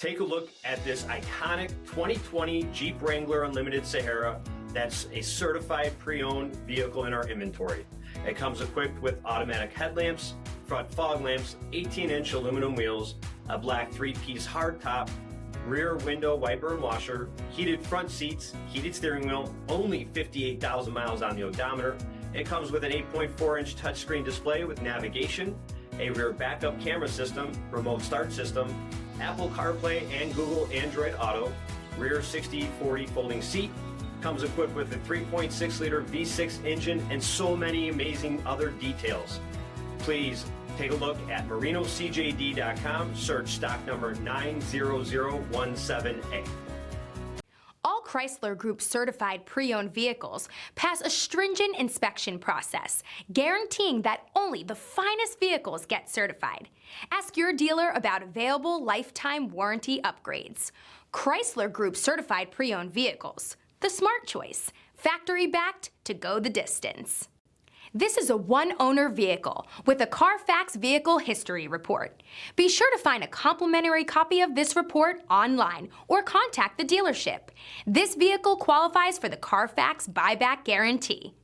Take a look at this iconic 2020 Jeep Wrangler Unlimited Sahara. That's a certified pre-owned vehicle in our inventory. It comes equipped with automatic headlamps, front fog lamps, 18-inch aluminum wheels, a black 3-piece hardtop, rear window wiper and washer, heated front seats, heated steering wheel, only 58,000 miles on the odometer. It comes with an 8.4-inch touchscreen display with navigation, a rear backup camera system, remote start system, Apple CarPlay and Google Android Auto, rear 60/40 folding seat, comes equipped with a 3.6-liter V6 engine and so many amazing other details. Please take a look at marinocjd.com, search stock number 90017A. All Chrysler Group certified pre-owned vehicles pass a stringent inspection process, guaranteeing that only the finest vehicles get certified. Ask your dealer about available lifetime warranty upgrades. Chrysler Group certified pre-owned vehicles, the smart choice, factory backed to go the distance. This is a one-owner vehicle with a Carfax Vehicle History Report. Be sure to find a complimentary copy of this report online or contact the dealership. This vehicle qualifies for the Carfax Buyback Guarantee.